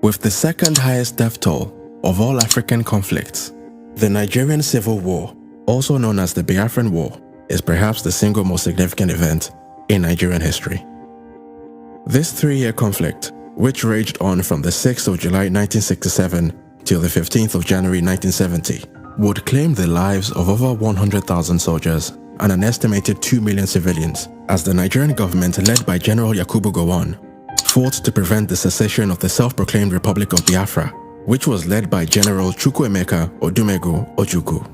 With the second highest death toll of all African conflicts, the Nigerian Civil War, also known as the Biafran War, is perhaps the single most significant event in Nigerian history. This 3-year conflict, which raged on from the 6th of July 1967 till the 15th of January 1970, would claim the lives of over 100,000 soldiers and an estimated 2 million civilians, as the Nigerian government led by General Yakubu Gowon fought to prevent the secession of the self-proclaimed Republic of Biafra, which was led by General Chukwuemeka Odumegu Ojukwu.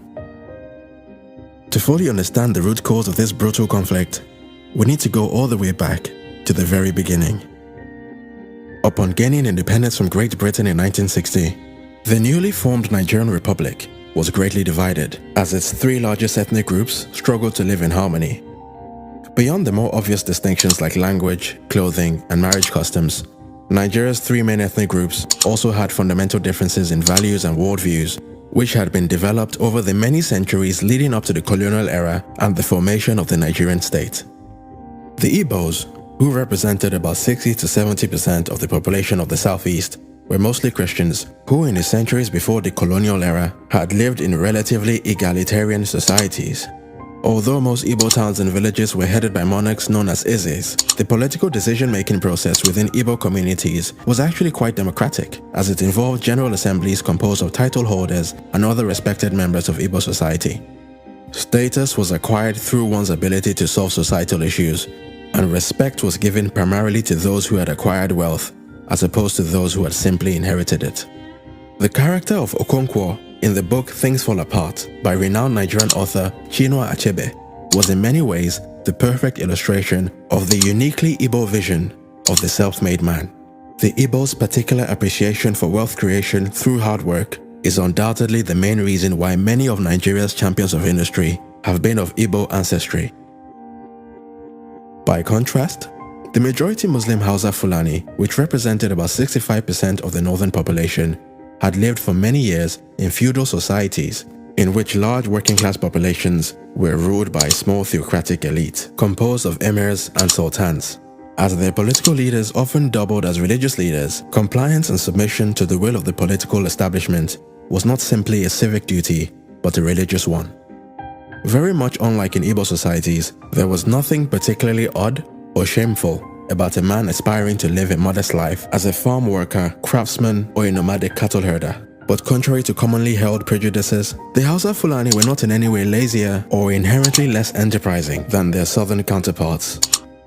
To fully understand the root cause of this brutal conflict, we need to go all the way back to the very beginning. Upon gaining independence from Great Britain in 1960, the newly formed Nigerian Republic was greatly divided, as its 3 largest ethnic groups struggled to live in harmony. Beyond the more obvious distinctions like language, clothing, and marriage customs, Nigeria's 3 main ethnic groups also had fundamental differences in values and worldviews, which had been developed over the many centuries leading up to the colonial era and the formation of the Nigerian state. The Igbos, who represented about 60 to 70% of the population of the southeast, were mostly Christians who in the centuries before the colonial era had lived in relatively egalitarian societies. Although most Igbo towns and villages were headed by monarchs known as Ezes, the political decision-making process within Igbo communities was actually quite democratic, as it involved general assemblies composed of title holders and other respected members of Igbo society. Status was acquired through one's ability to solve societal issues, and respect was given primarily to those who had acquired wealth, as opposed to those who had simply inherited it. The character of Okonkwo in the book Things Fall Apart by renowned Nigerian author Chinua Achebe was in many ways the perfect illustration of the uniquely Igbo vision of the self-made man. The Igbo's particular appreciation for wealth creation through hard work is undoubtedly the main reason why many of Nigeria's champions of industry have been of Igbo ancestry. By contrast, the majority Muslim Hausa Fulani, which represented about 65% of the northern population, had lived for many years in feudal societies in which large working-class populations were ruled by a small theocratic elite composed of emirs and sultans. As their political leaders often doubled as religious leaders, compliance and submission to the will of the political establishment was not simply a civic duty, but a religious one. Very much unlike in Igbo societies, there was nothing particularly odd or shameful about a man aspiring to live a modest life as a farm worker, craftsman, or a nomadic cattle herder. But contrary to commonly held prejudices, the Hausa Fulani were not in any way lazier or inherently less enterprising than their southern counterparts.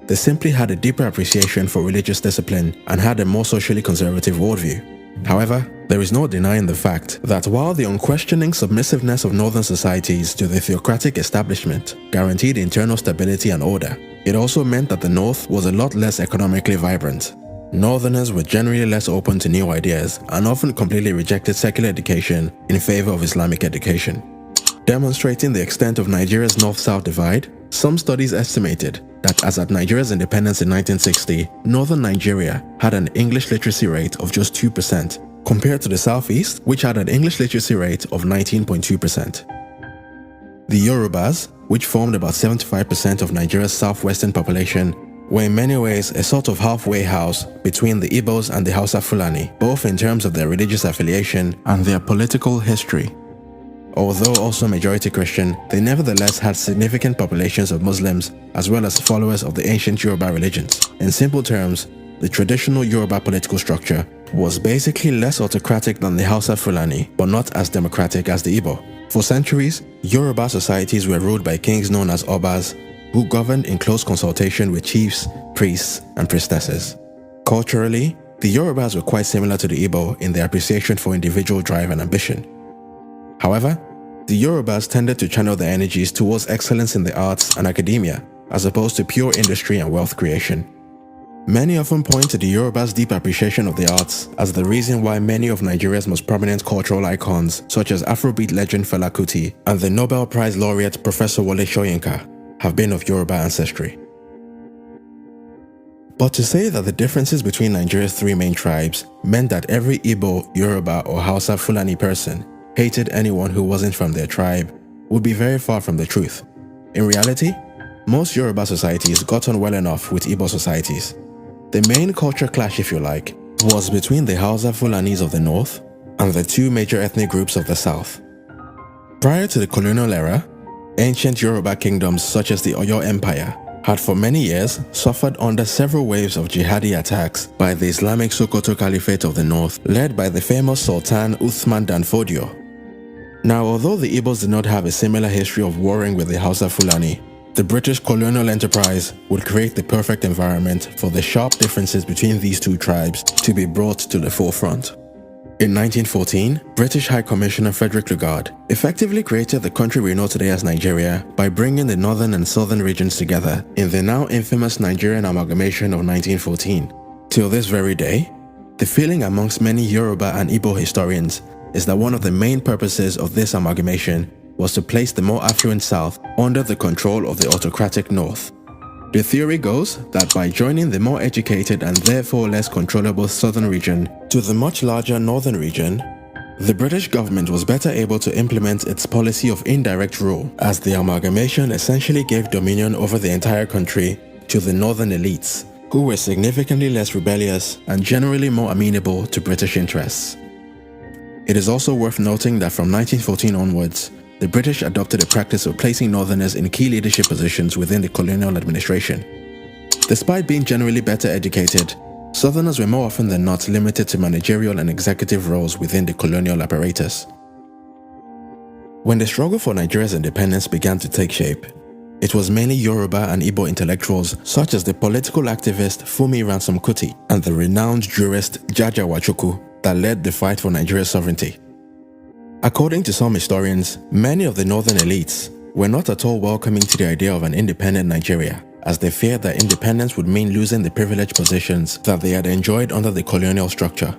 They simply had a deeper appreciation for religious discipline and had a more socially conservative worldview. However, there is no denying the fact that while the unquestioning submissiveness of northern societies to the theocratic establishment guaranteed internal stability and order, it also meant that the north was a lot less economically vibrant. Northerners were generally less open to new ideas and often completely rejected secular education in favor of Islamic education. Demonstrating the extent of Nigeria's north-south divide, some studies estimated that as at Nigeria's independence in 1960, northern Nigeria had an English literacy rate of just 2%, compared to the southeast, which had an English literacy rate of 19.2%. The Yorubas, which formed about 75% of Nigeria's southwestern population, were in many ways a sort of halfway house between the Igbos and the Hausa Fulani, both in terms of their religious affiliation and their political history. Although also majority Christian, they nevertheless had significant populations of Muslims as well as followers of the ancient Yoruba religions. In simple terms, the traditional Yoruba political structure was basically less autocratic than the Hausa Fulani, but not as democratic as the Igbo. For centuries, Yoruba societies were ruled by kings known as Obas, who governed in close consultation with chiefs, priests, and priestesses. Culturally, the Yorubas were quite similar to the Igbo in their appreciation for individual drive and ambition. However, the Yorubas tended to channel their energies towards excellence in the arts and academia, as opposed to pure industry and wealth creation. Many often point to the Yoruba's deep appreciation of the arts as the reason why many of Nigeria's most prominent cultural icons, such as Afrobeat legend Fela Kuti and the Nobel Prize laureate Professor Wole Soyinka, have been of Yoruba ancestry. But to say that the differences between Nigeria's 3 main tribes meant that every Igbo, Yoruba, or Hausa Fulani person hated anyone who wasn't from their tribe would be very far from the truth. In reality, most Yoruba societies got on well enough with Igbo societies. The main culture clash, if you like, was between the Hausa Fulanis of the north and the two major ethnic groups of the south. Prior to the colonial era, ancient Yoruba kingdoms such as the Oyo Empire had for many years suffered under several waves of jihadi attacks by the Islamic Sokoto Caliphate of the north, led by the famous Sultan Uthman Dan Fodio. Now, although the Igbos did not have a similar history of warring with the Hausa Fulani, the British colonial enterprise would create the perfect environment for the sharp differences between these two tribes to be brought to the forefront. In 1914, British High Commissioner Frederick Lugard effectively created the country we know today as Nigeria by bringing the northern and southern regions together in the now infamous Nigerian amalgamation of 1914. Till this very day, the feeling amongst many Yoruba and Igbo historians is that one of the main purposes of this amalgamation was to place the more affluent South under the control of the autocratic North. The theory goes that by joining the more educated and therefore less controllable southern region to the much larger northern region, the British government was better able to implement its policy of indirect rule, as the amalgamation essentially gave dominion over the entire country to the northern elites, who were significantly less rebellious and generally more amenable to British interests. It is also worth noting that from 1914 onwards, the British adopted a practice of placing northerners in key leadership positions within the colonial administration. Despite being generally better educated, southerners were more often than not limited to managerial and executive roles within the colonial apparatus. When the struggle for Nigeria's independence began to take shape, it was mainly Yoruba and Igbo intellectuals such as the political activist Fumi Ransom Kuti and the renowned jurist Jaja Wachuku that led the fight for Nigeria's sovereignty. According to some historians, many of the northern elites were not at all welcoming to the idea of an independent Nigeria, as they feared that independence would mean losing the privileged positions that they had enjoyed under the colonial structure.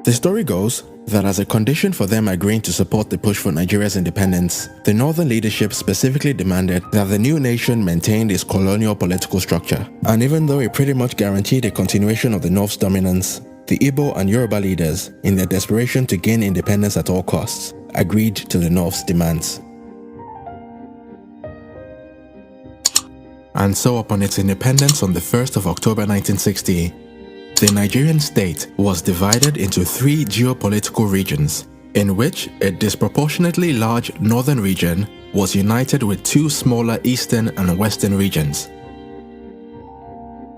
The story goes that as a condition for them agreeing to support the push for Nigeria's independence, the northern leadership specifically demanded that the new nation maintain its colonial political structure. And even though it pretty much guaranteed a continuation of the North's dominance, the Igbo and Yoruba leaders, in their desperation to gain independence at all costs, agreed to the North's demands. And so upon its independence on the 1st of October 1960, the Nigerian state was divided into three geopolitical regions, in which a disproportionately large northern region was united with two smaller eastern and western regions.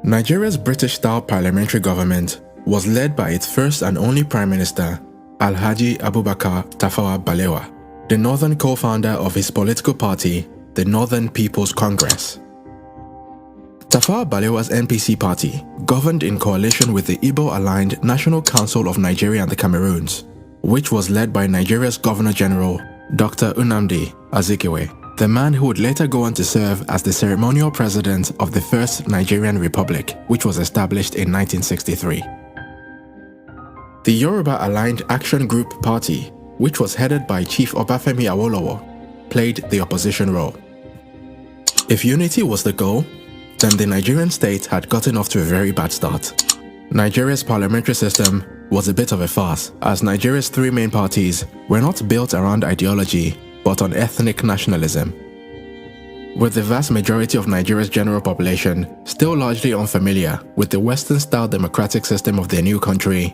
Nigeria's British-style parliamentary government was led by its first and only Prime Minister, Alhaji Abubakar Tafawa Balewa, the northern co-founder of his political party, the Northern People's Congress. Tafawa Balewa's NPC party governed in coalition with the Igbo-aligned National Council of Nigeria and the Cameroons, which was led by Nigeria's Governor-General, Dr. Nnamdi Azikiwe, the man who would later go on to serve as the ceremonial president of the First Nigerian Republic, which was established in 1963. The Yoruba-aligned Action Group Party, which was headed by Chief Obafemi Awolowo, played the opposition role. If unity was the goal, then the Nigerian state had gotten off to a very bad start. Nigeria's parliamentary system was a bit of a farce, as Nigeria's three main parties were not built around ideology, but on ethnic nationalism. With the vast majority of Nigeria's general population still largely unfamiliar with the Western-style democratic system of their new country,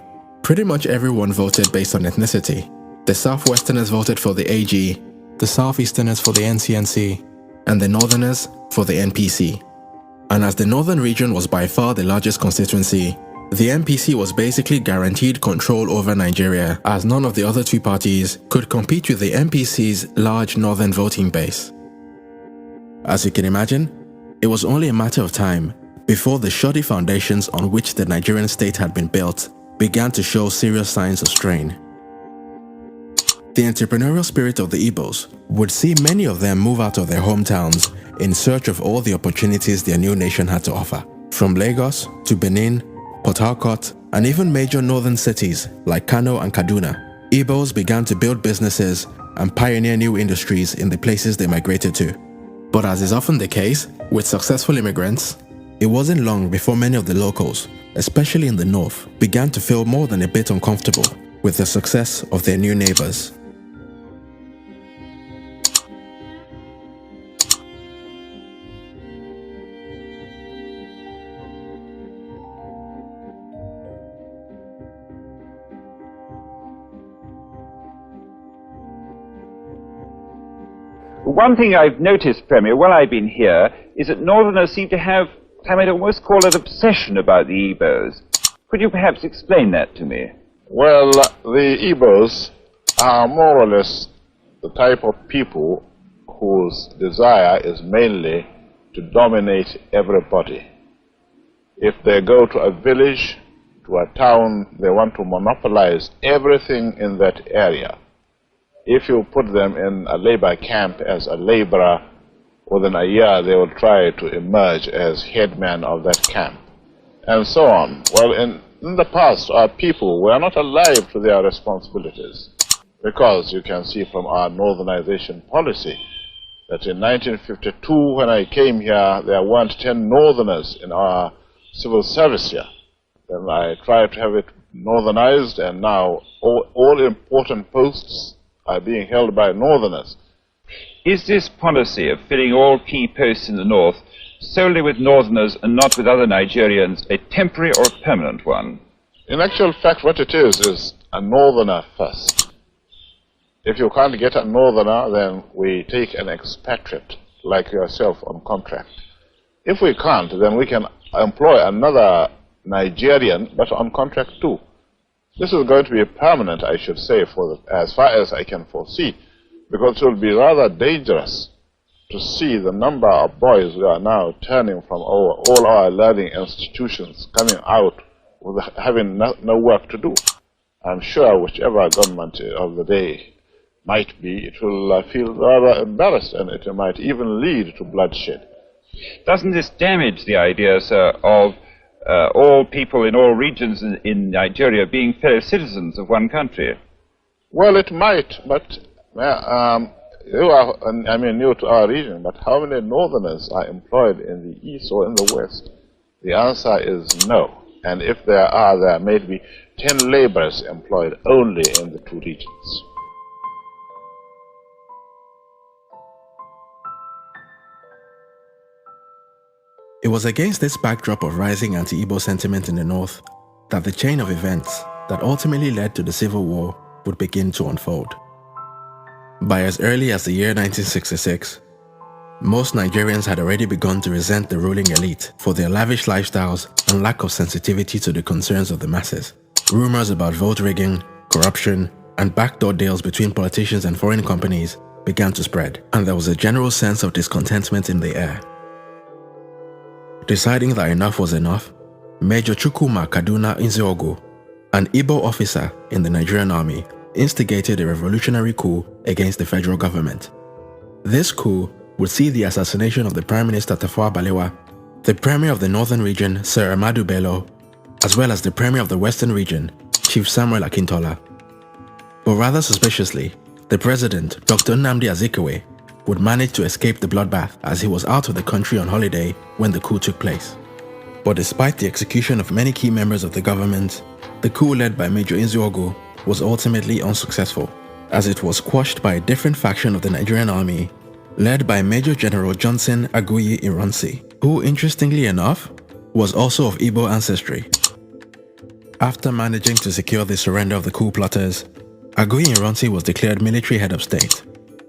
pretty much everyone voted based on ethnicity. The Southwesterners voted for the AG, the Southeasterners for the NCNC, and the Northerners for the NPC. And as the Northern region was by far the largest constituency, the NPC was basically guaranteed control over Nigeria, as none of the other two parties could compete with the NPC's large northern voting base. As you can imagine, it was only a matter of time before the shoddy foundations on which the Nigerian state had been built began to show serious signs of strain. The entrepreneurial spirit of the Igbos would see many of them move out of their hometowns in search of all the opportunities their new nation had to offer. From Lagos to Benin, Port Harcourt, and even major northern cities like Kano and Kaduna, Igbos began to build businesses and pioneer new industries in the places they migrated to. But as is often the case with successful immigrants, it wasn't long before many of the locals, especially in the north, began to feel more than a bit uncomfortable with the success of their new neighbors. One thing I've noticed, Premier, while I've been here, is that Northerners seem to have, I might almost call it, obsession about the Igbos. Could you perhaps explain that to me? Well, the Igbos are more or less the type of people whose desire is mainly to dominate everybody. If they go to a village, to a town, they want to monopolize everything in that area. If you put them in a labor camp as a laborer, within a year they will try to emerge as headman of that camp, and so on. Well, in the past, our people were not alive to their responsibilities, because you can see from our northernization policy that in 1952, when I came here, there weren't 10 northerners in our civil service here. Then I tried to have it northernized, and now all important posts are being held by northerners. Is this policy of filling all key posts in the north solely with northerners and not with other Nigerians a temporary or a permanent one? In actual fact, what it is a northerner first. If you can't get a northerner, then we take an expatriate like yourself on contract. If we can't, then we can employ another Nigerian, but on contract too. This is going to be permanent, I should say, as far as I can foresee, because it will be rather dangerous to see the number of boys who are now turning from all our learning institutions coming out with having no work to do. I'm sure whichever government of the day might be, it will feel rather embarrassed, and it might even lead to bloodshed. Doesn't this damage the idea, sir, of all people in all regions in Nigeria being fellow citizens of one country? Well, it might, but you are, new to our region, but how many northerners are employed in the east or in the west? The answer is no. And if there may be 10 laborers employed only in the two regions. It was against this backdrop of rising anti-Igbo sentiment in the north that the chain of events that ultimately led to the Civil War would begin to unfold. By as early as the year 1966, most Nigerians had already begun to resent the ruling elite for their lavish lifestyles and lack of sensitivity to the concerns of the masses. Rumors about vote rigging, corruption, and backdoor deals between politicians and foreign companies began to spread, and there was a general sense of discontentment in the air. Deciding that enough was enough, Major Chukwuma Kaduna Nzeogu, an Igbo officer in the Nigerian army, instigated a revolutionary coup against the federal government. This coup would see the assassination of the Prime Minister Tafawa Balewa, the Premier of the Northern Region Sir Ahmadu Bello, as well as the Premier of the Western Region, Chief Samuel Akintola. But rather suspiciously, the President, Dr. Nnamdi Azikiwe, would manage to escape the bloodbath as he was out of the country on holiday when the coup took place. But despite the execution of many key members of the government, the coup led by Major Nzeogu was ultimately unsuccessful, as it was quashed by a different faction of the Nigerian army, led by Major General Johnson Aguiyi Ironsi, who, interestingly enough, was also of Igbo ancestry. After managing to secure the surrender of the coup plotters, Aguiyi Ironsi was declared military head of state.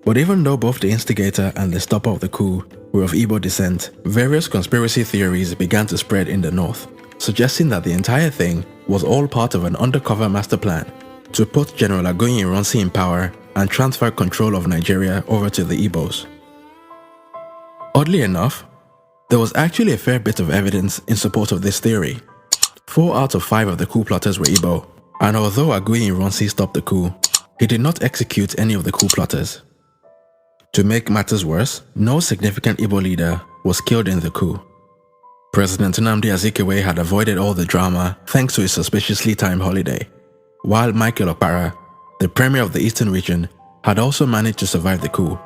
But even though both the instigator and the stopper of the coup were of Igbo descent, various conspiracy theories began to spread in the north, suggesting that the entire thing was all part of an undercover master plan to put General Aguiyi Ironsi in power and transfer control of Nigeria over to the Igbos. Oddly enough, there was actually a fair bit of evidence in support of this theory. 4 out of 5 of the coup plotters were Igbo, and although Aguiyi Ironsi stopped the coup, he did not execute any of the coup plotters. To make matters worse, no significant Igbo leader was killed in the coup. President Nnamdi Azikiwe had avoided all the drama thanks to his suspiciously timed holiday, while Michael Okpara, the Premier of the Eastern Region, had also managed to survive the coup,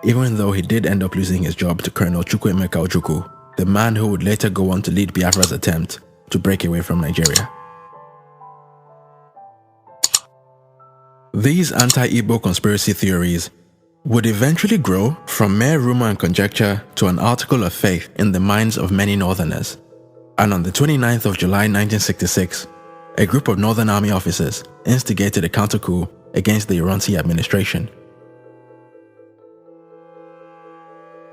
even though he did end up losing his job to Colonel Chukwuemeka Ojukwu, the man who would later go on to lead Biafra's attempt to break away from Nigeria. These anti-Igbo conspiracy theories would eventually grow from mere rumor and conjecture to an article of faith in the minds of many Northerners. And on the 29th of July 1966, a group of Northern Army officers instigated a counter-coup against the Ironsi administration.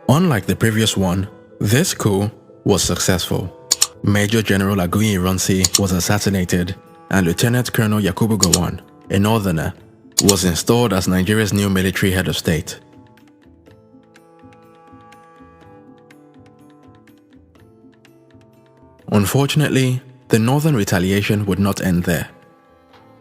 Unlike the previous one, this coup was successful. Major General Aguiyi Ironsi was assassinated, and Lieutenant Colonel Yakubu Gowon, a northerner, was installed as Nigeria's new military head of state. Unfortunately, the northern retaliation would not end there.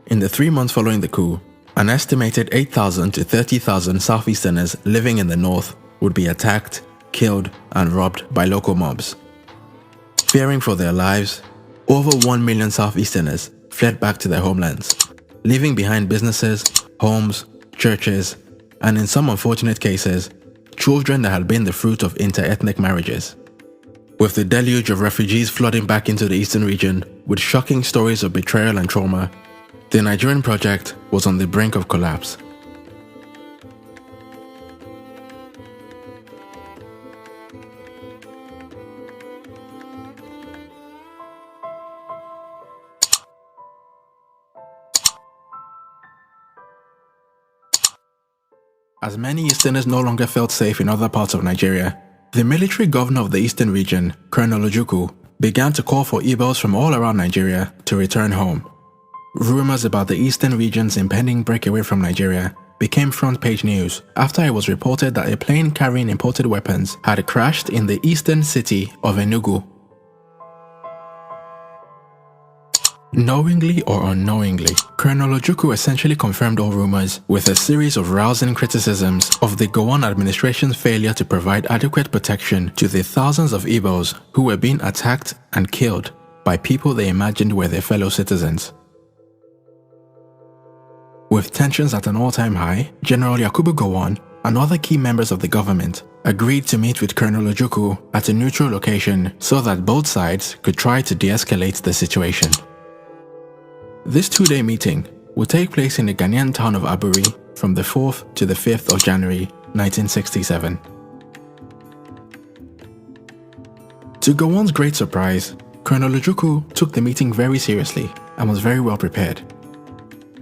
In the 3 months following the coup, an estimated 8,000 to 30,000 Southeasterners living in the north would be attacked, killed, and robbed by local mobs. Fearing for their lives, over 1 million Southeasterners fled back to their homelands, leaving behind businesses, homes, churches, and in some unfortunate cases, children that had been the fruit of inter-ethnic marriages. With the deluge of refugees flooding back into the eastern region with shocking stories of betrayal and trauma, the Nigerian project was on the brink of collapse. As many Easterners no longer felt safe in other parts of Nigeria, the military governor of the eastern region, Colonel Ojukwu, began to call for Igbos from all around Nigeria to return home. Rumors about the eastern region's impending breakaway from Nigeria became front-page news after it was reported that a plane carrying imported weapons had crashed in the eastern city of Enugu. Knowingly or unknowingly, Colonel Ojukwu essentially confirmed all rumors with a series of rousing criticisms of the Gowon administration's failure to provide adequate protection to the thousands of Igbos who were being attacked and killed by people they imagined were their fellow citizens. With tensions at an all-time high, General Yakubu Gowon and other key members of the government agreed to meet with Colonel Ojukwu at a neutral location so that both sides could try to de-escalate the situation. This 2-day meeting would take place in the Ghanaian town of Aburi from the 4th to the 5th of January 1967. To Gowon's great surprise, Colonel Ojukwu took the meeting very seriously and was very well prepared.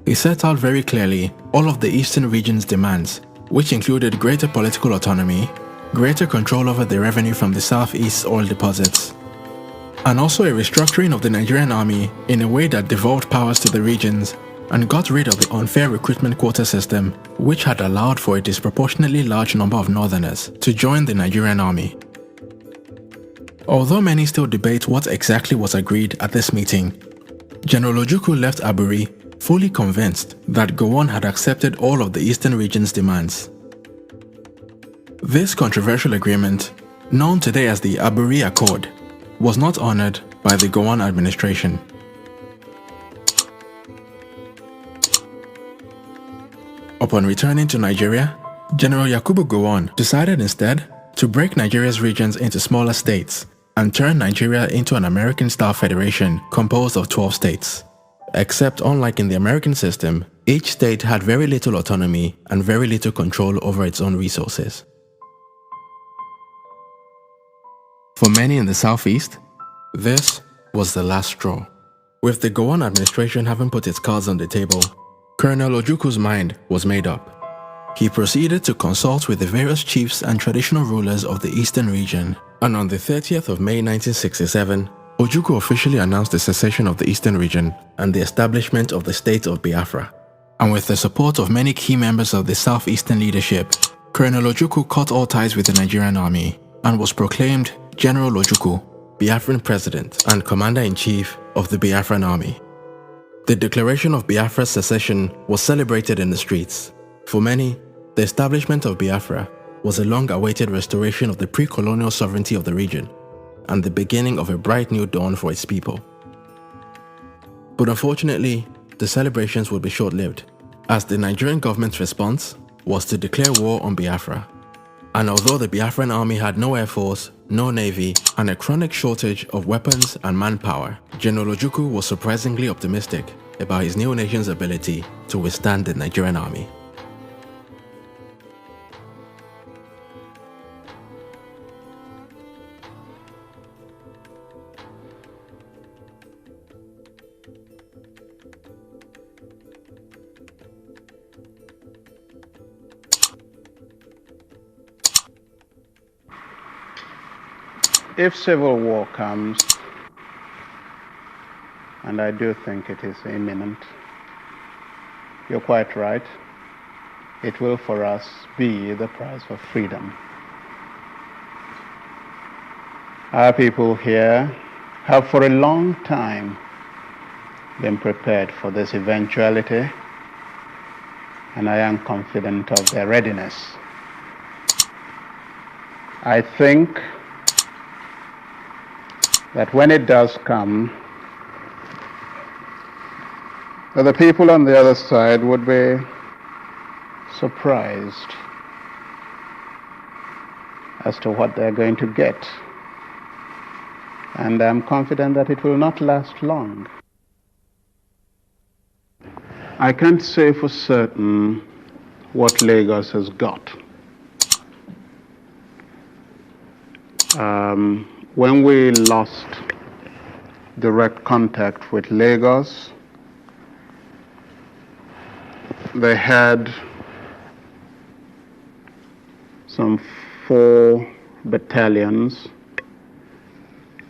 He set out very clearly all of the eastern region's demands, which included greater political autonomy, greater control over the revenue from the southeast oil deposits, and also a restructuring of the Nigerian army in a way that devolved powers to the regions and got rid of the unfair recruitment quota system, which had allowed for a disproportionately large number of northerners to join the Nigerian army. Although many still debate what exactly was agreed at this meeting, General Ojukwu left Aburi fully convinced that Gowon had accepted all of the eastern region's demands. This controversial agreement, known today as the Aburi Accord, was not honored by the Gowon administration. Upon returning to Nigeria, General Yakubu Gowon decided instead to break Nigeria's regions into smaller states and turn Nigeria into an American-style federation composed of 12 states. Except unlike in the American system, each state had very little autonomy and very little control over its own resources. For many in the southeast, this was the last straw. With the Gowon administration having put its cards on the table, Colonel Ojukwu's mind was made up. He proceeded to consult with the various chiefs and traditional rulers of the eastern region, and on the 30th of May 1967, Ojukwu officially announced the secession of the eastern region and the establishment of the state of Biafra. And with the support of many key members of the southeastern leadership, Colonel Ojukwu cut all ties with the Nigerian army and was proclaimed General Ojukwu, Biafran President and Commander-in-Chief of the Biafran Army. The declaration of Biafra's secession was celebrated in the streets. For many, the establishment of Biafra was a long-awaited restoration of the pre-colonial sovereignty of the region and the beginning of a bright new dawn for its people. But unfortunately, the celebrations would be short-lived, as the Nigerian government's response was to declare war on Biafra. And although the Biafran army had no air force, no navy, and a chronic shortage of weapons and manpower, General Ojukwu was surprisingly optimistic about his new nation's ability to withstand the Nigerian army. If civil war comes, and I do think it is imminent, you're quite right, it will for us be the price of freedom. Our people here have for a long time been prepared for this eventuality, and I am confident of their readiness. I think that when it does come, that the people on the other side would be surprised as to what they're going to get. And I'm confident that it will not last long. I can't say for certain what Lagos has got. When we lost direct contact with Lagos, they had some 4 battalions,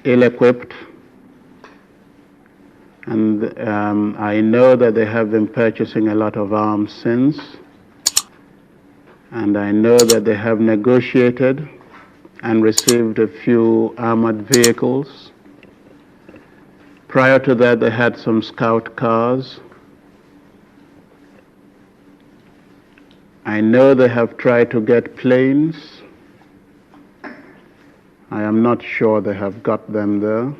ill-equipped, and I know that they have been purchasing a lot of arms since, and I know that they have negotiated and received a few armored vehicles. Prior to that, they had some scout cars. I know they have tried to get planes. I am not sure they have got them there.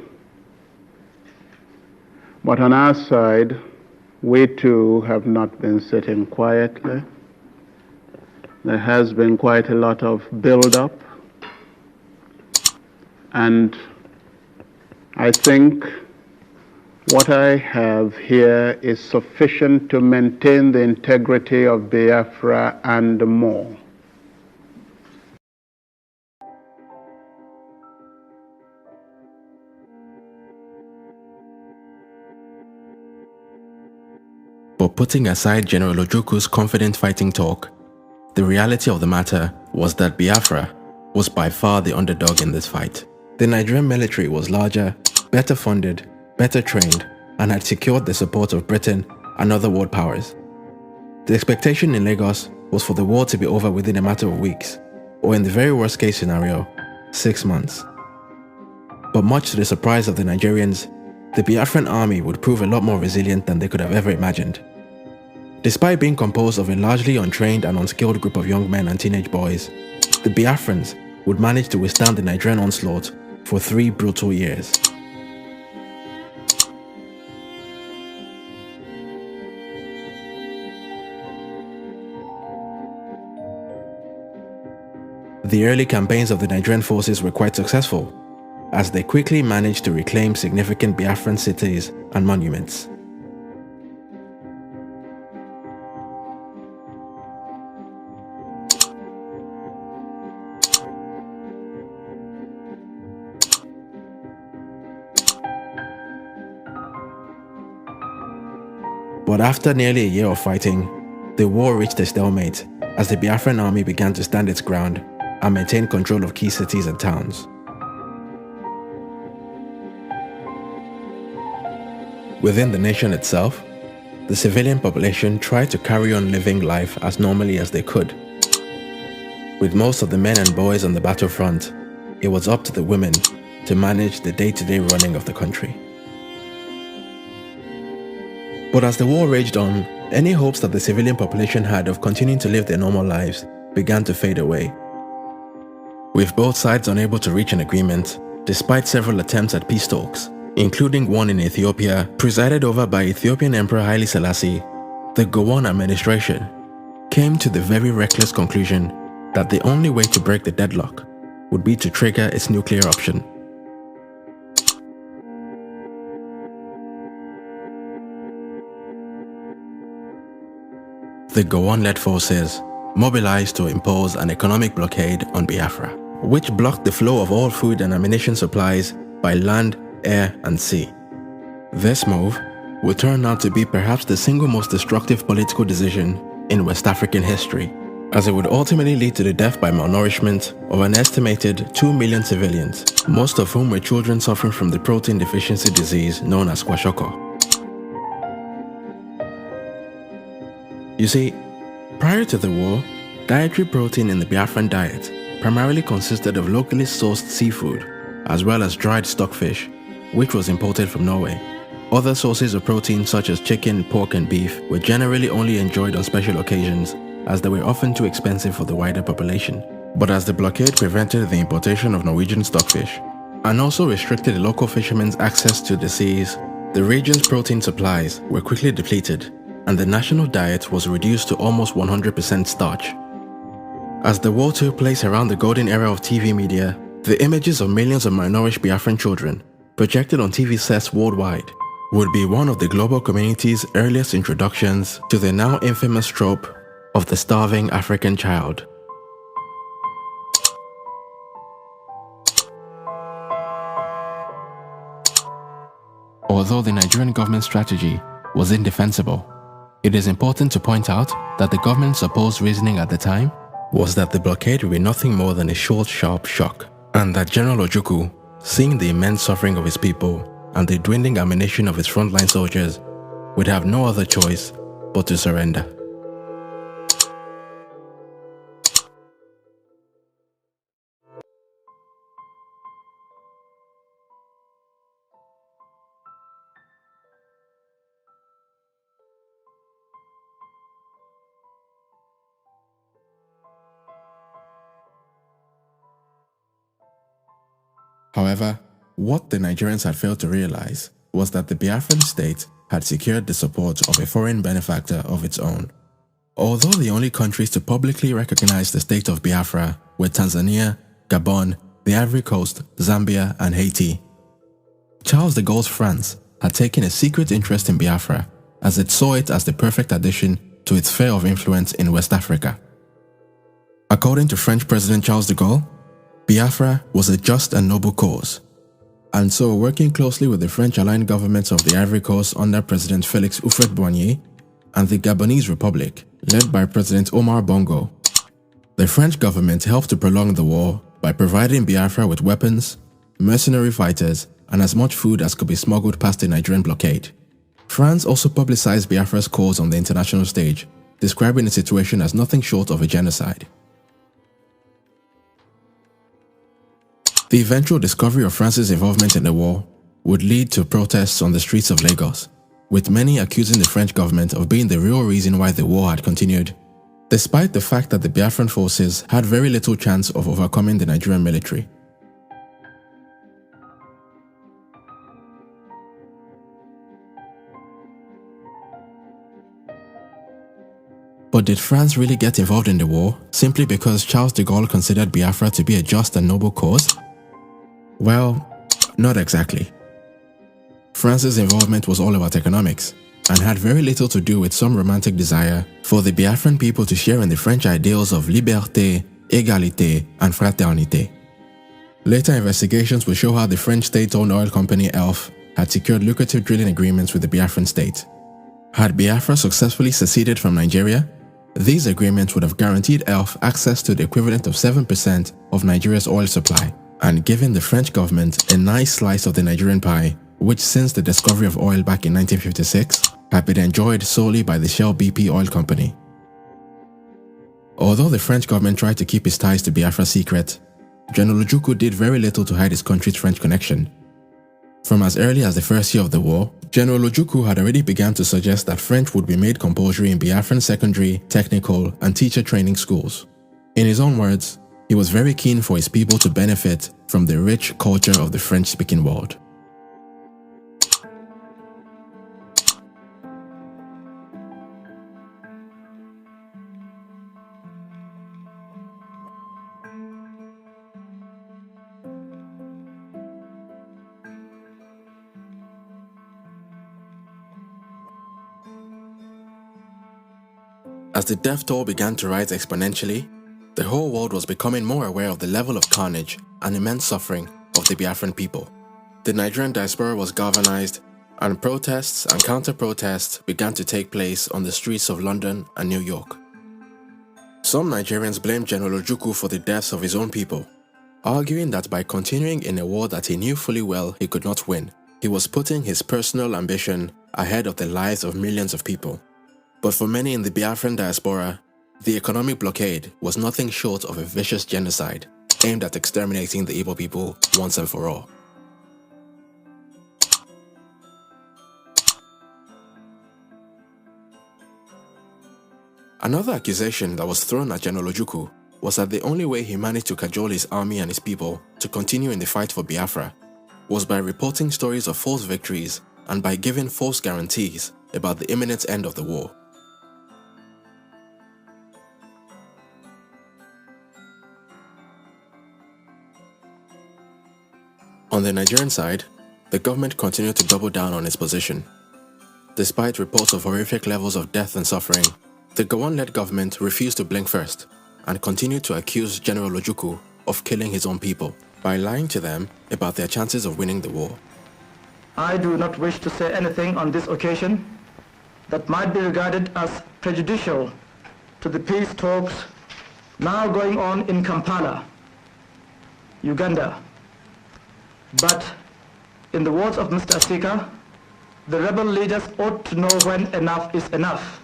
But on our side, we too have not been sitting quietly. There has been quite a lot of build-up. And I think what I have here is sufficient to maintain the integrity of Biafra and more. But putting aside General Ojuku's confident fighting talk, the reality of the matter was that Biafra was by far the underdog in this fight. The Nigerian military was larger, better funded, better trained, and had secured the support of Britain and other world powers. The expectation in Lagos was for the war to be over within a matter of weeks, or in the very worst case scenario, 6 months. But much to the surprise of the Nigerians, the Biafran army would prove a lot more resilient than they could have ever imagined. Despite being composed of a largely untrained and unskilled group of young men and teenage boys, the Biafrans would manage to withstand the Nigerian onslaught for 3 brutal years. The early campaigns of the Nigerian forces were quite successful, as they quickly managed to reclaim significant Biafran cities and monuments. But after nearly a year of fighting, the war reached a stalemate as the Biafran army began to stand its ground and maintain control of key cities and towns. Within the nation itself, the civilian population tried to carry on living life as normally as they could. With most of the men and boys on the battlefront, it was up to the women to manage the day-to-day running of the country. But as the war raged on, any hopes that the civilian population had of continuing to live their normal lives began to fade away. With both sides unable to reach an agreement, despite several attempts at peace talks, including one in Ethiopia presided over by Ethiopian Emperor Haile Selassie, the Gowon administration came to the very reckless conclusion that the only way to break the deadlock would be to trigger its nuclear option. The Gowon-led forces mobilized to impose an economic blockade on Biafra, which blocked the flow of all food and ammunition supplies by land, air, and sea. This move would turn out to be perhaps the single most destructive political decision in West African history, as it would ultimately lead to the death by malnourishment of an estimated 2 million civilians, most of whom were children suffering from the protein deficiency disease known as kwashiorkor. You see, prior to the war, dietary protein in the Biafran diet primarily consisted of locally sourced seafood, as well as dried stockfish, which was imported from Norway. Other sources of protein such as chicken, pork and beef were generally only enjoyed on special occasions, as they were often too expensive for the wider population. But as the blockade prevented the importation of Norwegian stockfish, and also restricted the local fishermen's access to the seas, the region's protein supplies were quickly depleted, and the national diet was reduced to almost 100% starch. As the war took place around the golden era of TV media, the images of millions of malnourished Biafran children, projected on TV sets worldwide, would be one of the global community's earliest introductions to the now infamous trope of the starving African child. Although the Nigerian government's strategy was indefensible, it is important to point out that the government's supposed reasoning at the time was that the blockade would be nothing more than a short, sharp shock, and that General Ojukwu, seeing the immense suffering of his people and the dwindling ammunition of his frontline soldiers, would have no other choice but to surrender. However, what the Nigerians had failed to realize was that the Biafran state had secured the support of a foreign benefactor of its own. Although the only countries to publicly recognize the state of Biafra were Tanzania, Gabon, the Ivory Coast, Zambia, and Haiti, Charles de Gaulle's France had taken a secret interest in Biafra, as it saw it as the perfect addition to its sphere of influence in West Africa. According to French President Charles de Gaulle, Biafra was a just and noble cause, and so working closely with the French-aligned governments of the Ivory Coast under President Félix Houphouët-Boigny and the Gabonese Republic, led by President Omar Bongo, the French government helped to prolong the war by providing Biafra with weapons, mercenary fighters, and as much food as could be smuggled past the Nigerian blockade. France also publicized Biafra's cause on the international stage, describing the situation as nothing short of a genocide. The eventual discovery of France's involvement in the war would lead to protests on the streets of Lagos, with many accusing the French government of being the real reason why the war had continued, despite the fact that the Biafran forces had very little chance of overcoming the Nigerian military. But did France really get involved in the war simply because Charles de Gaulle considered Biafra to be a just and noble cause? Well, not exactly. France's involvement was all about economics, and had very little to do with some romantic desire for the Biafran people to share in the French ideals of liberté, égalité, and fraternité. Later investigations will show how the French state-owned oil company ELF had secured lucrative drilling agreements with the Biafran state. Had Biafra successfully seceded from Nigeria, these agreements would have guaranteed ELF access to the equivalent of 7% of Nigeria's oil supply, and given the French government a nice slice of the Nigerian pie, which since the discovery of oil back in 1956 had been enjoyed solely by the Shell BP oil company. Although the French government tried to keep its ties to Biafra secret, General Ojukwu did very little to hide his country's French connection. From as early as the first year of the war, General Ojukwu had already begun to suggest that French would be made compulsory in Biafran secondary, technical, and teacher training schools. In his own words, he was very keen for his people to benefit from the rich culture of the French-speaking world. As the death toll began to rise exponentially, the whole world was becoming more aware of the level of carnage and immense suffering of the Biafran people. The Nigerian diaspora was galvanized, and protests and counter-protests began to take place on the streets of London and New York. Some Nigerians blamed General Ojukwu for the deaths of his own people, arguing that by continuing in a war that he knew fully well he could not win, he was putting his personal ambition ahead of the lives of millions of people. But for many in the Biafran diaspora, the economic blockade was nothing short of a vicious genocide aimed at exterminating the Igbo people once and for all. Another accusation that was thrown at General Ojukwu was that the only way he managed to cajole his army and his people to continue in the fight for Biafra was by reporting stories of false victories and by giving false guarantees about the imminent end of the war. On the Nigerian side, the government continued to double down on its position. Despite reports of horrific levels of death and suffering, the Gowon-led government refused to blink first and continued to accuse General Ojukwu of killing his own people by lying to them about their chances of winning the war. I do not wish to say anything on this occasion that might be regarded as prejudicial to the peace talks now going on in Kampala, Uganda. But in the words of Mr. Asika, the rebel leaders ought to know when enough is enough.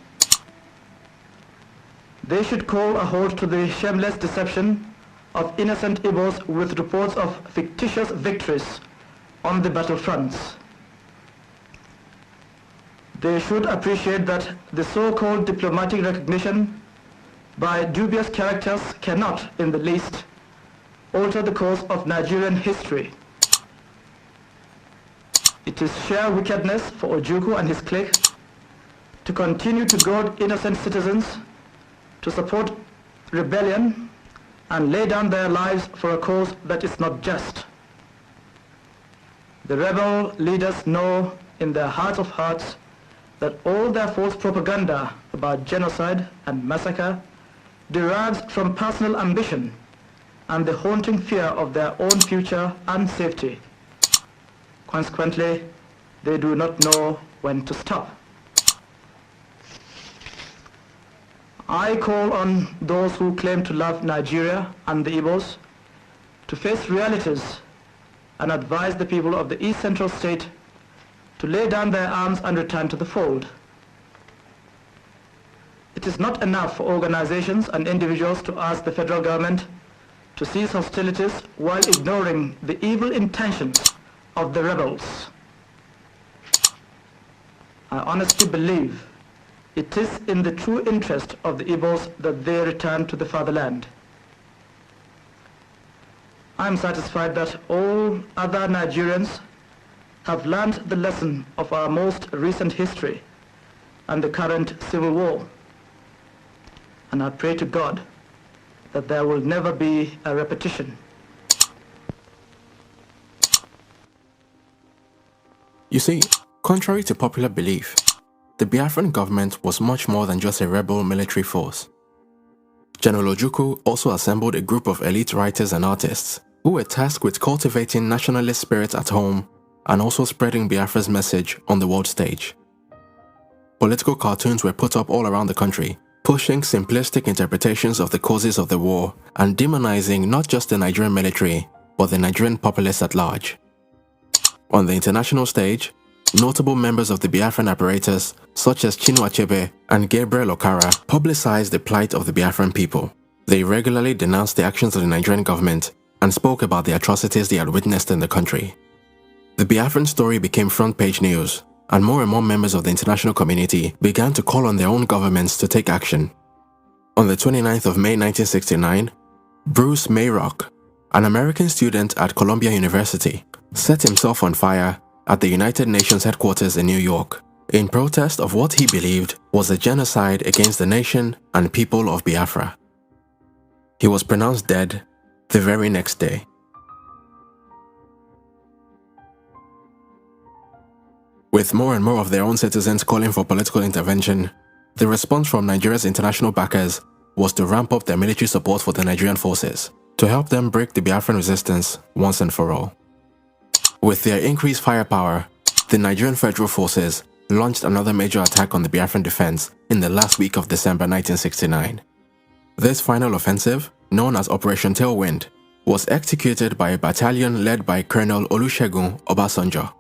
They should call a halt to the shameless deception of innocent Igbos with reports of fictitious victories on the battlefronts. They should appreciate that the so-called diplomatic recognition by dubious characters cannot, in the least, alter the course of Nigerian history. It is sheer wickedness for Ojukwu and his clique to continue to goad innocent citizens to support rebellion and lay down their lives for a cause that is not just. The rebel leaders know in their hearts of hearts that all their false propaganda about genocide and massacre derives from personal ambition and the haunting fear of their own future and safety. Consequently, they do not know when to stop. I call on those who claim to love Nigeria and the Igbos to face realities and advise the people of the East Central State to lay down their arms and return to the fold. It is not enough for organizations and individuals to ask the federal government to cease hostilities while ignoring the evil intentions of the rebels. I honestly believe it is in the true interest of the Igbos that they return to the fatherland. I am satisfied that all other Nigerians have learned the lesson of our most recent history and the current civil war. And I pray to God that there will never be a repetition. You see, contrary to popular belief, the Biafran government was much more than just a rebel military force. General Ojukwu also assembled a group of elite writers and artists who were tasked with cultivating nationalist spirit at home and also spreading Biafra's message on the world stage. Political cartoons were put up all around the country, pushing simplistic interpretations of the causes of the war and demonizing not just the Nigerian military, but the Nigerian populace at large. On the international stage, notable members of the Biafran apparatus, such as Chinua Achebe and Gabriel Okara, publicized the plight of the Biafran people. They regularly denounced the actions of the Nigerian government and spoke about the atrocities they had witnessed in the country. The Biafran story became front-page news, and more members of the international community began to call on their own governments to take action. On the 29th of May 1969, Bruce Mayrock, an American student at Columbia University, set himself on fire at the United Nations headquarters in New York in protest of what he believed was a genocide against the nation and people of Biafra. He was pronounced dead the very next day. With more and more of their own citizens calling for political intervention, the response from Nigeria's international backers was to ramp up their military support for the Nigerian forces to help them break the Biafran resistance once and for all. With their increased firepower, the Nigerian Federal Forces launched another major attack on the Biafran defense in the last week of December 1969. This final offensive, known as Operation Tailwind, was executed by a battalion led by Colonel Olusegun Obasanjo,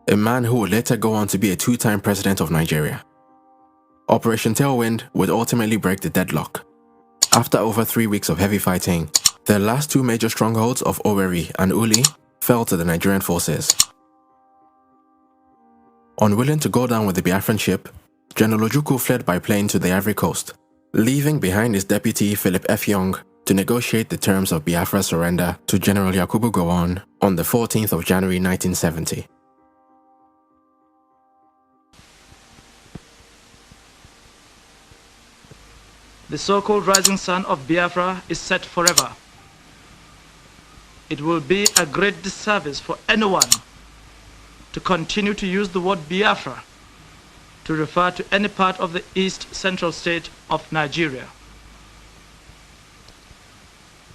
a man who would later go on to be a two-time president of Nigeria. Operation Tailwind would ultimately break the deadlock. After over 3 weeks of heavy fighting, the last two major strongholds of Owerri and Uli fell to the Nigerian forces. Unwilling to go down with the Biafran ship, General Ojukwu fled by plane to the Ivory Coast, leaving behind his deputy Philip F. Young to negotiate the terms of Biafra's surrender to General Yakubu Gowon on the 14th of January 1970. The so-called rising sun of Biafra is set forever. It will be a great disservice for anyone to continue to use the word Biafra to refer to any part of the East Central state of Nigeria.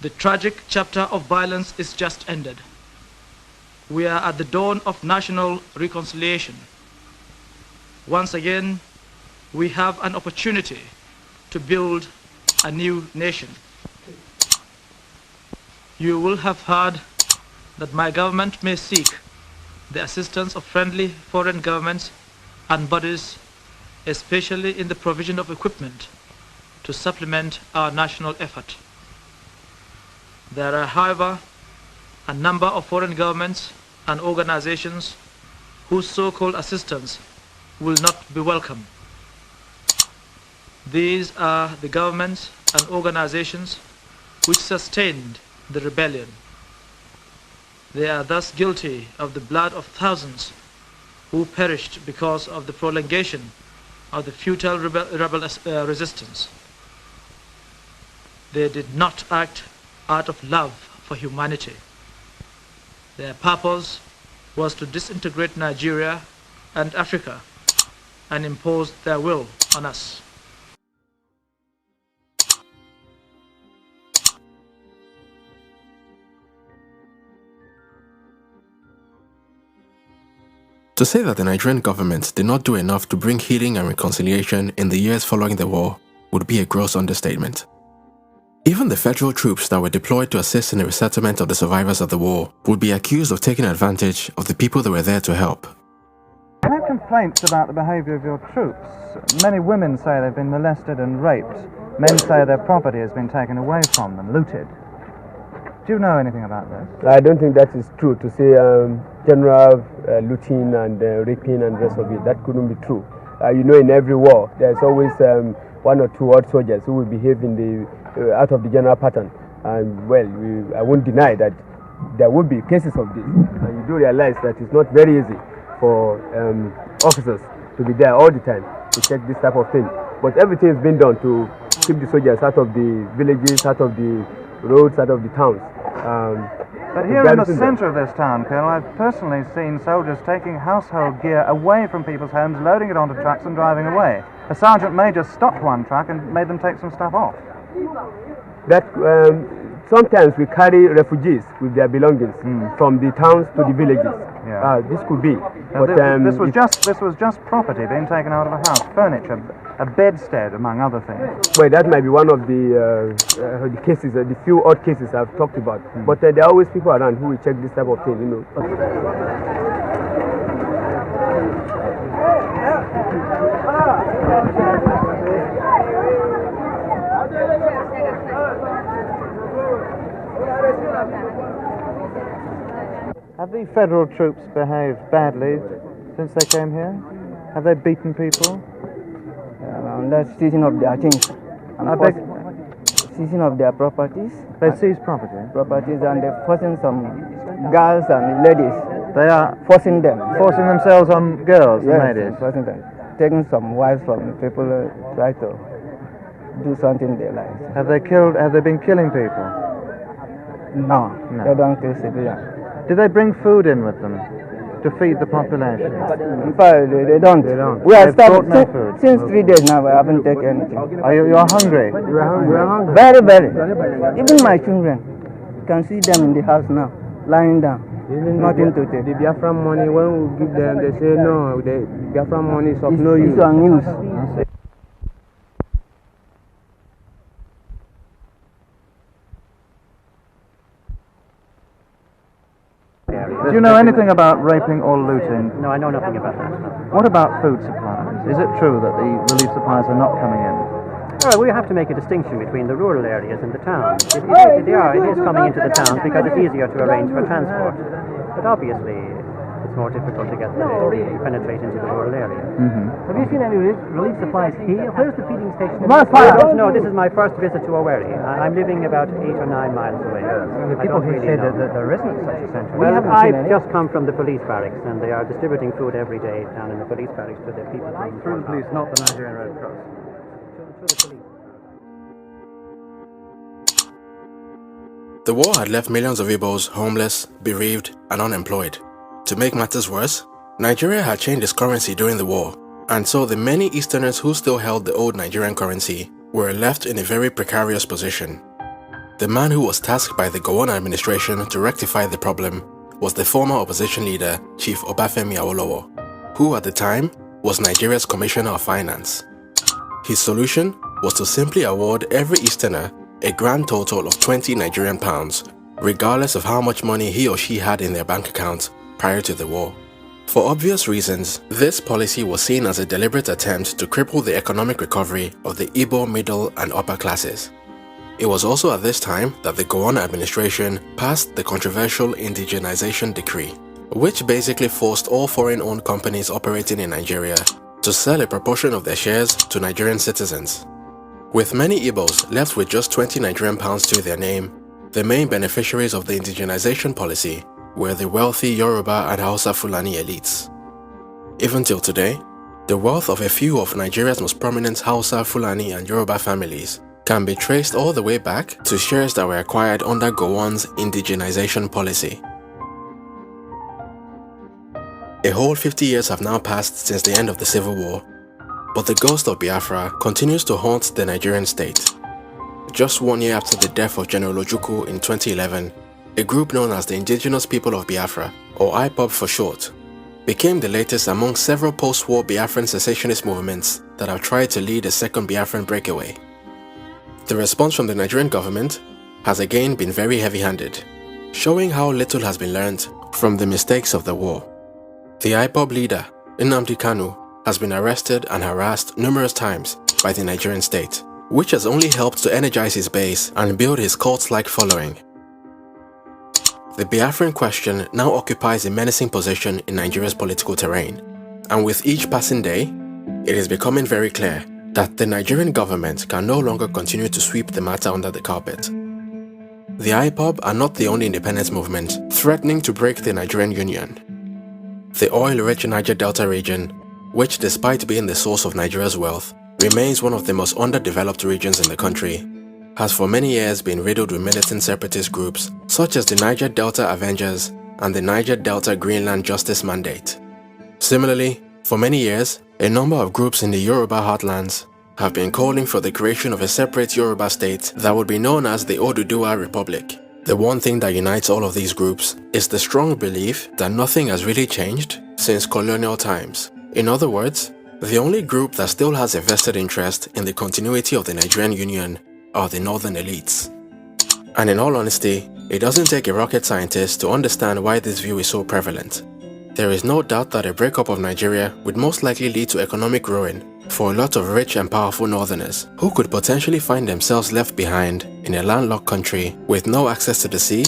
The tragic chapter of violence is just ended. We are at the dawn of national reconciliation. Once again, we have an opportunity to build a new nation. You will have heard that my government may seek the assistance of friendly foreign governments and bodies, especially in the provision of equipment to supplement our national effort. There are, however, a number of foreign governments and organizations whose so-called assistance will not be welcome. These are the governments and organizations which sustained the rebellion. They are thus guilty of the blood of thousands who perished because of the prolongation of the futile resistance. They did not act out of love for humanity. Their purpose was to disintegrate Nigeria and Africa and impose their will on us. To say that the Nigerian government did not do enough to bring healing and reconciliation in the years following the war would be a gross understatement. Even the federal troops that were deployed to assist in the resettlement of the survivors of the war would be accused of taking advantage of the people that were there to help. I have complaints about the behaviour of your troops. Many women say they've been molested and raped. Men say their property has been taken away from them, looted. Do you know anything about this? I don't think that is true to say general looting and raping and the rest of it. That couldn't be true. You know, in every war, there's always one or two odd soldiers who will behave in the out of the general pattern. And well, I won't deny that there will be cases of this. And you do realize that it's not very easy for officers to be there all the time to check this type of thing. But everything has been done to keep the soldiers out of the villages, out of the roads, out of the towns. But here in the centre of this town, Colonel, I've personally seen soldiers taking household gear away from people's homes, loading it onto trucks and driving away. A sergeant major stopped one truck and made them take some stuff off. That sometimes we carry refugees with their belongings from the towns to the villages. Yeah. This could be. But this was just property being taken out of a house, furniture, a bedstead, among other things. Well, that might be one of the cases, the few odd cases I've talked about. But there are always people around who will check this type of thing, you know. Have the federal troops behaved badly since they came here? Have they beaten people? That's seizing of their things. Seizing of their properties. They seize property? Properties, and they're forcing some girls and ladies. They are forcing them. Forcing themselves on girls and ladies? Forcing them. Taking some wives from people try to do something in their lives. Have they been killing people? No. They don't kill civilians. Do they bring food in with them to feed the population? In fact, they don't. We are starving since 3 days now. I haven't taken anything. You're hungry? We are hungry. Very, very. Even my children, you can see them in the house now, lying down. Nothing to take. The Biafra money, when we give them, they say no. The Biafra money is of no use. It's unused. you know anything about raping or looting? No, I know nothing about that. What about food supplies? Is it true that the relief supplies are not coming in? Well, we have to make a distinction between the rural areas and the towns. It is coming into the towns because it's easier to arrange for transport. But obviously, it's more difficult to penetrate into the rural area. Have you seen any relief supplies here? Where's the feeding station? I don't know. This is my first visit to Owerri. I'm living about 8 or 9 miles away. The people here say that there isn't such a centre. Well, I've just come from the police barracks, and they are distributing food every day down in the police barracks to the people. Through the police, not the Nigerian Red Cross. The war had left millions of Igbos homeless, bereaved, and unemployed. To make matters worse, Nigeria had changed its currency during the war, and so the many Easterners who still held the old Nigerian currency were left in a very precarious position. The man who was tasked by the Gowon administration to rectify the problem was the former opposition leader, Chief Obafemi Awolowo, who at the time was Nigeria's Commissioner of Finance. His solution was to simply award every Easterner a grand total of 20 Nigerian pounds, regardless of how much money he or she had in their bank account prior to the war. For obvious reasons, this policy was seen as a deliberate attempt to cripple the economic recovery of the Igbo middle and upper classes. It was also at this time that the Gowon administration passed the controversial indigenization decree, which basically forced all foreign-owned companies operating in Nigeria to sell a proportion of their shares to Nigerian citizens. With many Igbos left with just 20 Nigerian pounds to their name, the main beneficiaries of the indigenization policy were the wealthy Yoruba and Hausa Fulani elites. Even till today, the wealth of a few of Nigeria's most prominent Hausa, Fulani and Yoruba families can be traced all the way back to shares that were acquired under Gowon's indigenization policy. A whole 50 years have now passed since the end of the Civil War, but the ghost of Biafra continues to haunt the Nigerian state. Just 1 year after the death of General Ojukwu in 2011, a group known as the Indigenous People of Biafra, or IPOB for short, became the latest among several post-war Biafran secessionist movements that have tried to lead a second Biafran breakaway. The response from the Nigerian government has again been very heavy-handed, showing how little has been learned from the mistakes of the war. The IPOB leader, Nnamdi Kanu, has been arrested and harassed numerous times by the Nigerian state, which has only helped to energize his base and build his cult-like following. The Biafran question now occupies a menacing position in Nigeria's political terrain, and with each passing day, it is becoming very clear that the Nigerian government can no longer continue to sweep the matter under the carpet. The IPOB are not the only independence movement threatening to break the Nigerian Union. The oil-rich Niger Delta region, which despite being the source of Nigeria's wealth, remains one of the most underdeveloped regions in the country, has for many years been riddled with militant separatist groups such as the Niger Delta Avengers and the Niger Delta Greenland Justice Mandate. Similarly, for many years, a number of groups in the Yoruba heartlands have been calling for the creation of a separate Yoruba state that would be known as the Oduduwa Republic. The one thing that unites all of these groups is the strong belief that nothing has really changed since colonial times. In other words, the only group that still has a vested interest in the continuity of the Nigerian Union are the northern elites. And in all honesty, it doesn't take a rocket scientist to understand why this view is so prevalent. There is no doubt that a breakup of Nigeria would most likely lead to economic ruin for a lot of rich and powerful northerners who could potentially find themselves left behind in a landlocked country with no access to the sea,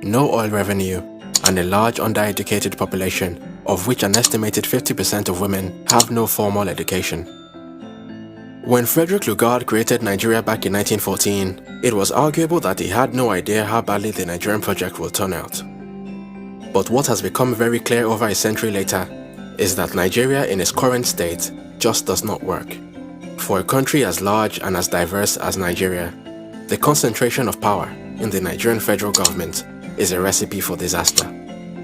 no oil revenue, and a large undereducated population, of which an estimated 50% of women have no formal education. When Frederick Lugard created Nigeria back in 1914, it was arguable that he had no idea how badly the Nigerian project would turn out. But what has become very clear over a century later is that Nigeria in its current state just does not work. For a country as large and as diverse as Nigeria, the concentration of power in the Nigerian federal government is a recipe for disaster.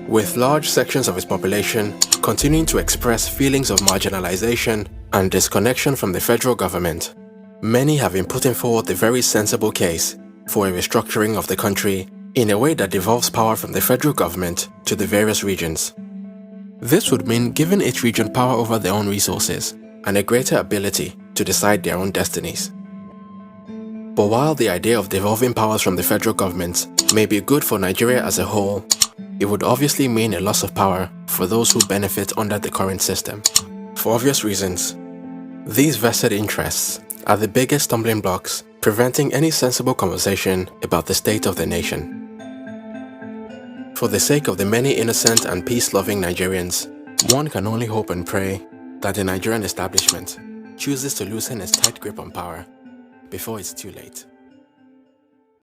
With large sections of its population continuing to express feelings of marginalization and disconnection from the federal government, many have been putting forward the very sensible case for a restructuring of the country in a way that devolves power from the federal government to the various regions. This would mean giving each region power over their own resources and a greater ability to decide their own destinies. But while the idea of devolving powers from the federal government may be good for Nigeria as a whole, it would obviously mean a loss of power for those who benefit under the current system. For obvious reasons, these vested interests are the biggest stumbling blocks preventing any sensible conversation about the state of the nation. For the sake of the many innocent and peace-loving Nigerians, one can only hope and pray that the Nigerian establishment chooses to loosen its tight grip on power before it's too late.